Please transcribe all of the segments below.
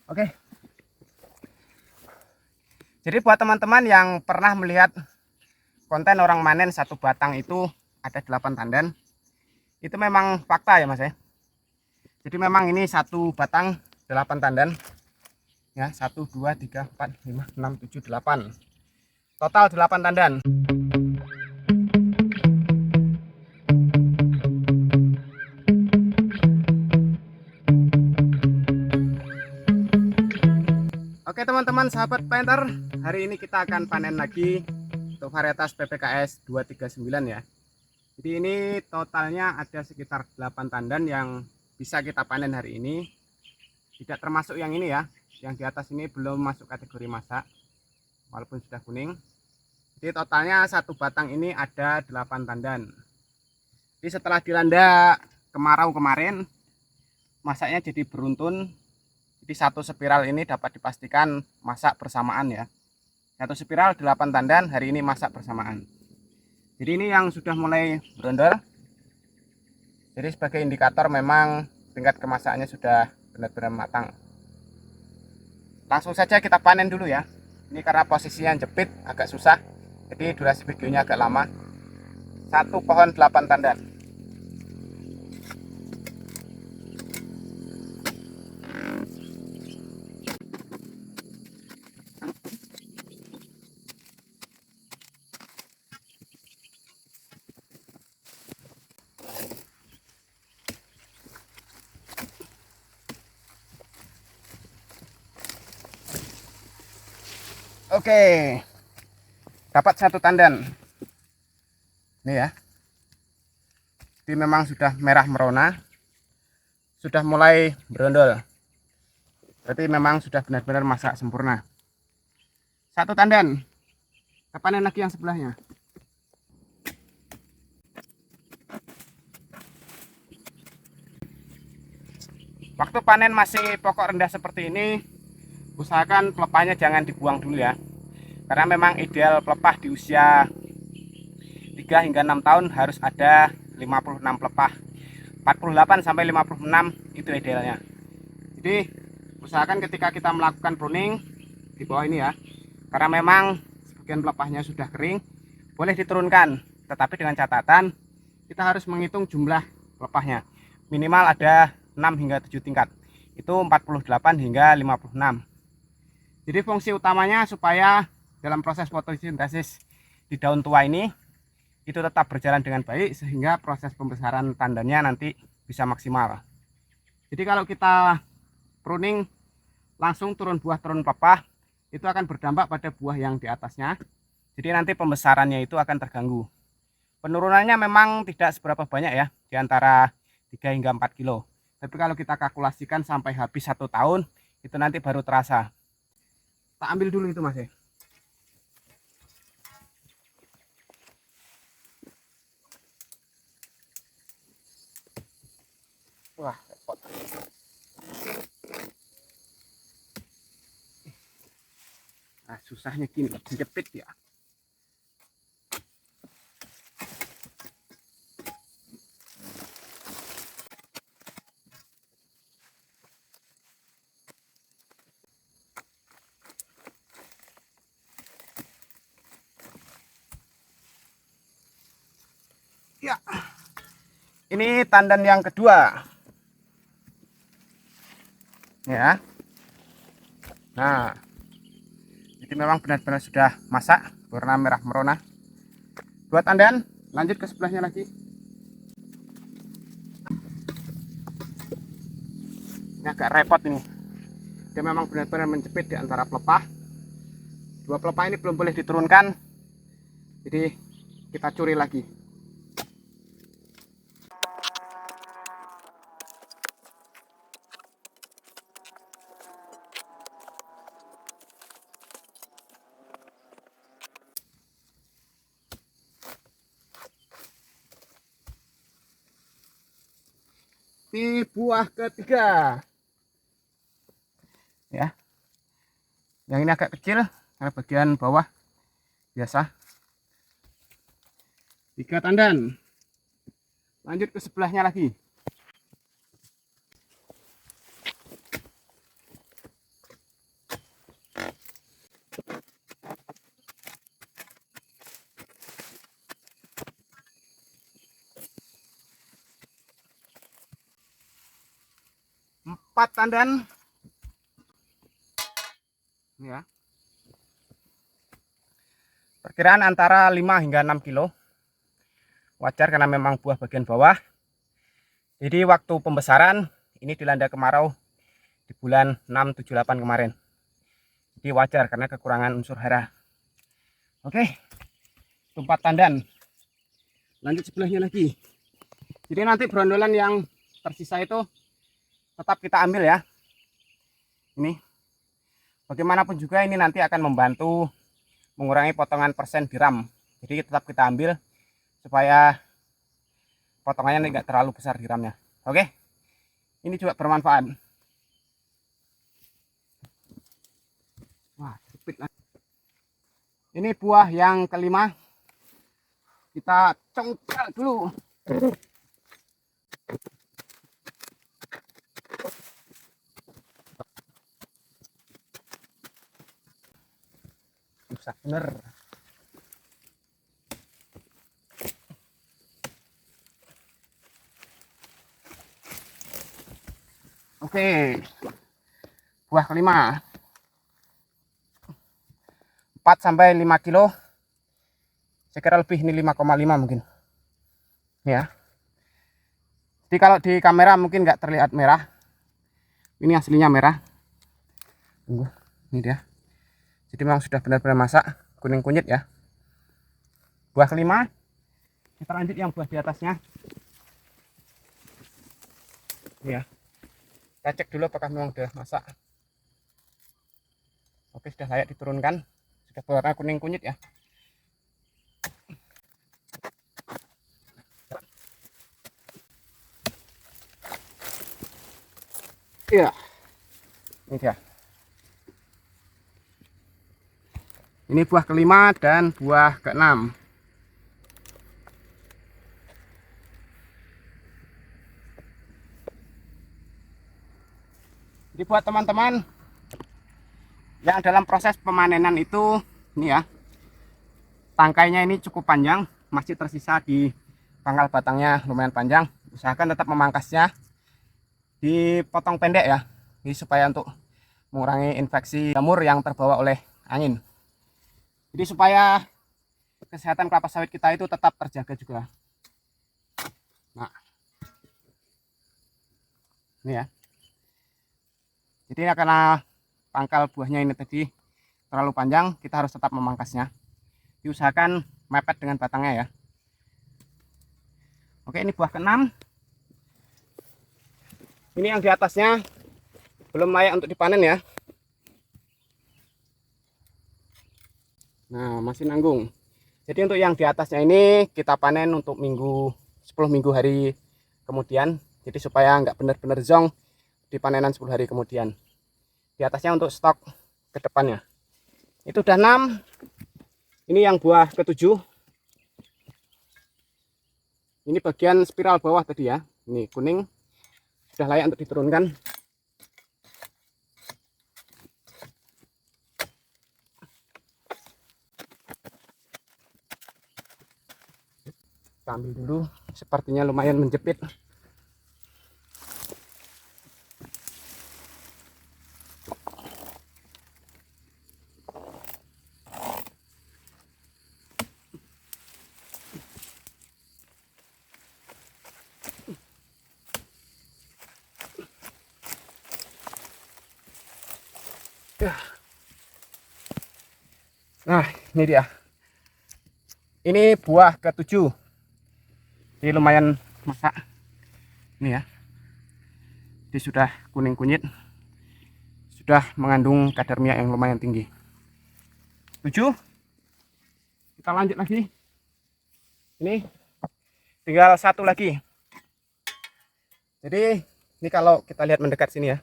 Oke. Jadi buat teman-teman yang pernah melihat konten orang manen satu batang itu ada 8 tandan, itu memang fakta ya Mas ya. Jadi memang ini satu batang 8 tandan ya, 1 2 3 4 5 6 7 8, total 8 tandan. Oke teman-teman sahabat painter, hari ini kita akan panen lagi untuk varietas PPKS 239 ya. Jadi ini totalnya ada sekitar 8 tandan yang bisa kita panen hari ini. Tidak termasuk yang ini ya, yang di atas ini belum masuk kategori masak walaupun sudah kuning. Jadi totalnya satu batang ini ada 8 tandan. Jadi setelah dilanda kemarau kemarin, masaknya jadi beruntun. Jadi satu spiral ini dapat dipastikan masak bersamaan ya. Satu spiral 8 tandan hari ini masak bersamaan. Jadi ini yang sudah mulai berondol. Jadi sebagai indikator memang tingkat kemasakannya sudah benar-benar matang. Langsung saja kita panen dulu ya. Ini karena posisinya jepit agak susah, jadi durasi videonya agak lama. Satu pohon 8 tandan. Oke, dapat satu tandan. Ini ya. Jadi memang sudah merah merona, sudah mulai berondol. Berarti memang sudah benar-benar masak sempurna. Satu tandan. Kita panen lagi yang sebelahnya. Waktu panen masih pokok rendah seperti ini, usahakan pelepahnya jangan dibuang dulu ya. Karena memang ideal pelepah di usia 3 hingga 6 tahun harus ada 56 pelepah. 48 sampai 56 itu idealnya. Jadi usahakan ketika kita melakukan pruning di bawah ini ya, karena memang sebagian pelepahnya sudah kering, boleh diturunkan, tetapi dengan catatan kita harus menghitung jumlah pelepahnya. Minimal ada 6 hingga 7 tingkat. Itu 48 hingga 56. Jadi fungsi utamanya supaya dalam proses fotosintesis di daun tua ini itu tetap berjalan dengan baik sehingga proses pembesaran tandannya nanti bisa maksimal. Jadi kalau kita pruning langsung turun buah turun pelepah, itu akan berdampak pada buah yang di atasnya. Jadi nanti pembesarannya itu akan terganggu. Penurunannya memang tidak seberapa banyak ya, di antara 3 hingga 4 kilo. Tapi kalau kita kalkulasikan sampai habis 1 tahun, itu nanti baru terasa. Tak ambil dulu itu Mas ya. Wah, repot. Nah, susahnya gini, jepit ya. Ya, ini tandan yang kedua. Ya. Nah, jadi memang benar-benar sudah masak, warna merah merona. 2 tandan, lanjut ke sebelahnya lagi. Ini agak repot ini. Dia memang benar-benar menjepit di antara pelepah. 2 pelepah ini belum boleh diturunkan. Jadi kita curi lagi. Ini buah ketiga. Ya. Yang ini agak kecil karena bagian bawah biasa. 3 tandan. Lanjut ke sebelahnya lagi. 4 tandan ya. Perkiraan antara 5 hingga 6 kilo. Wajar karena memang buah bagian bawah. Jadi waktu pembesaran ini dilanda kemarau di bulan 6, 7, 8 kemarin. Jadi wajar karena kekurangan unsur hara. Oke, 4 tandan. Lanjut sebelahnya lagi. Jadi nanti brondolan yang tersisa itu tetap kita ambil ya. Ini bagaimanapun juga ini nanti akan membantu mengurangi potongan persen di ram. Jadi tetap kita ambil supaya potongannya tidak terlalu besar di ramnya. Oke, ini juga bermanfaat. Wah, cepit lah. Ini buah yang kelima. Kita congkel dulu. Susah bener. Oke, buah kelima 4 sampai 5 kilo. Saya kira lebih, ini 5,5 mungkin ya. Jadi kalau di kamera mungkin nggak terlihat merah, ini aslinya merah. Tunggu, ini dia. Jadi memang sudah benar-benar masak, kuning kunyit ya. Buah kelima. Kita lanjut yang buah di atasnya ya. Kita cek dulu apakah memang sudah masak. Oke, sudah layak diturunkan, sudah berwarna kuning kunyit ya. Iya, ini dia. Ini buah kelima dan buah keenam. Jadi buat teman-teman yang dalam proses pemanenan itu, ini ya, tangkainya ini cukup panjang, masih tersisa di pangkal batangnya lumayan panjang. Usahakan tetap memangkasnya, dipotong pendek ya, ini supaya untuk mengurangi infeksi jamur yang terbawa oleh angin. Jadi supaya kesehatan kelapa sawit kita itu tetap terjaga juga. Nah, ini ya. Jadi karena pangkal buahnya ini tadi terlalu panjang, kita harus tetap memangkasnya. Diusahakan mepet dengan batangnya ya. Oke, ini buah keenam. Ini yang di atasnya belum layak untuk dipanen ya. Nah, masih nanggung. Jadi untuk yang di atasnya ini kita panen untuk 10 minggu hari kemudian. Jadi supaya nggak benar-benar zong di panenan 10 hari kemudian. Di atasnya untuk stok ke depannya. Itu udah 6. Ini yang buah ke-7. Ini bagian spiral bawah tadi ya. Ini kuning. Sudah layak untuk diturunkan. Kita ambil dulu, sepertinya lumayan menjepit. Nah, ini dia. Ini buah ke-7. Ini lumayan masak. Ini ya. Ini sudah kuning kunyit. Sudah mengandung kadar minyak yang lumayan tinggi. 7. Kita lanjut lagi. Ini tinggal 1 lagi. Jadi ini kalau kita lihat mendekat sini ya.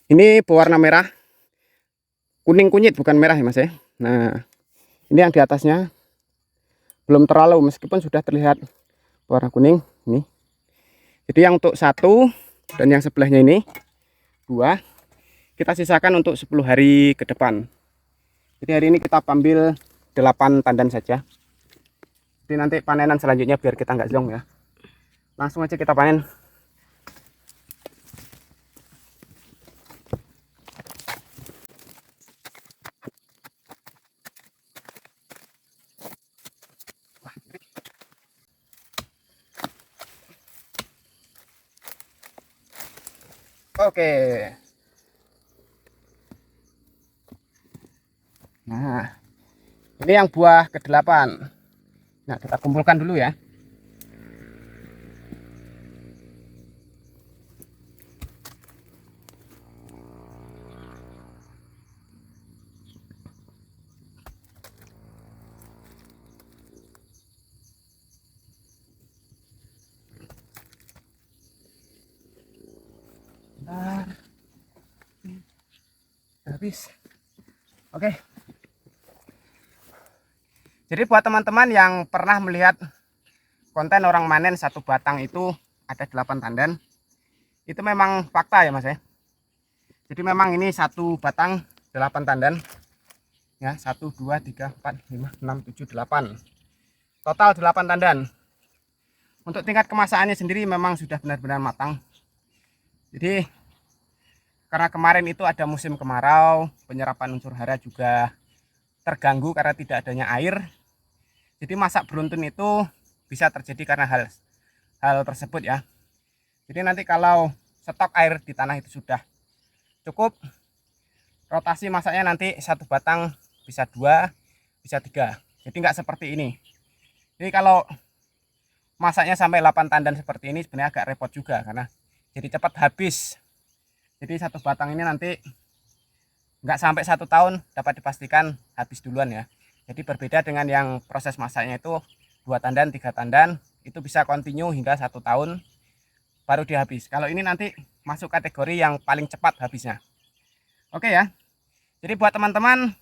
Ini berwarna merah. Kuning kunyit, bukan merah ya Mas ya. Nah, ini yang di atasnya belum terlalu, meskipun sudah terlihat warna kuning ini. Jadi yang untuk 1 dan yang sebelahnya ini 2 kita sisakan untuk 10 hari ke depan. Jadi hari ini kita ambil 8 tandan saja. Jadi nanti panenan selanjutnya biar kita nggak zong ya. Langsung aja kita panen. Oke. Nah, ini yang buah ke-8. Nah, kita kumpulkan dulu ya. Nah, habis. Oke. Jadi buat teman-teman yang pernah melihat konten orang manen satu batang itu ada 8 tandan, itu memang fakta ya Mas ya. Jadi memang ini satu batang 8 tandan ya, 1 2 3 4 5 6 7 8, total 8 tandan. Untuk tingkat kemasannya sendiri memang sudah benar-benar matang. Jadi karena kemarin itu ada musim kemarau, penyerapan unsur hara juga terganggu karena tidak adanya air. Jadi masak beruntun itu bisa terjadi karena hal tersebut ya. Jadi nanti kalau stok air di tanah itu sudah cukup, rotasi masaknya nanti satu batang bisa 2, bisa 3. Jadi nggak seperti ini. Jadi kalau masaknya sampai 8 tandan seperti ini sebenarnya agak repot juga karena jadi cepat habis. Jadi satu batang ini nanti nggak sampai 1 tahun dapat dipastikan habis duluan ya. Jadi berbeda dengan yang proses masaknya itu 2 tandan 3 tandan itu bisa continue hingga 1 tahun baru dihabis. Kalau ini nanti masuk kategori yang paling cepat habisnya. Oke ya. Jadi buat teman-teman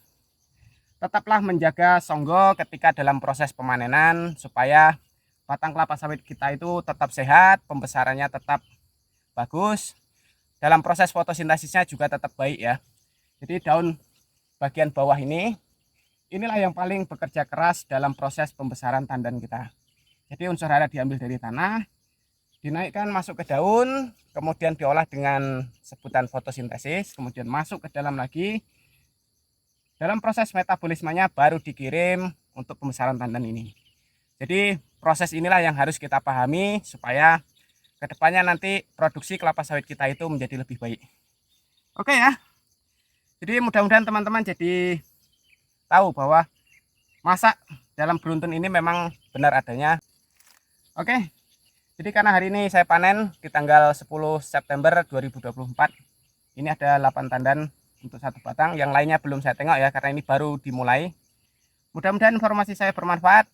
tetaplah menjaga songgo ketika dalam proses pemanenan supaya batang kelapa sawit kita itu tetap sehat, pembesarannya tetap bagus, dalam proses fotosintesisnya juga tetap baik ya. Jadi daun bagian bawah ini, inilah yang paling bekerja keras dalam proses pembesaran tandan kita. Jadi unsur hara diambil dari tanah, dinaikkan masuk ke daun, kemudian diolah dengan sebutan fotosintesis, kemudian masuk ke dalam lagi. Dalam proses metabolismenya baru dikirim untuk pembesaran tandan ini. Jadi proses inilah yang harus kita pahami supaya kedepannya nanti produksi kelapa sawit kita itu menjadi lebih baik. Oke ya. Jadi mudah-mudahan teman-teman jadi tahu bahwa masak dalam beruntun ini memang benar adanya. Oke. Jadi karena hari ini saya panen di tanggal 10 September 2024. Ini ada 8 tandan untuk satu batang, yang lainnya belum saya tengok ya karena ini baru dimulai. Mudah-mudahan informasi saya bermanfaat.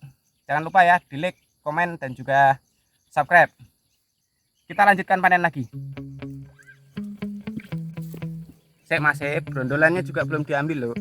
Jangan lupa ya di like, komen, dan juga subscribe. Kita lanjutkan panen lagi. Masih brondolannya juga belum diambil loh.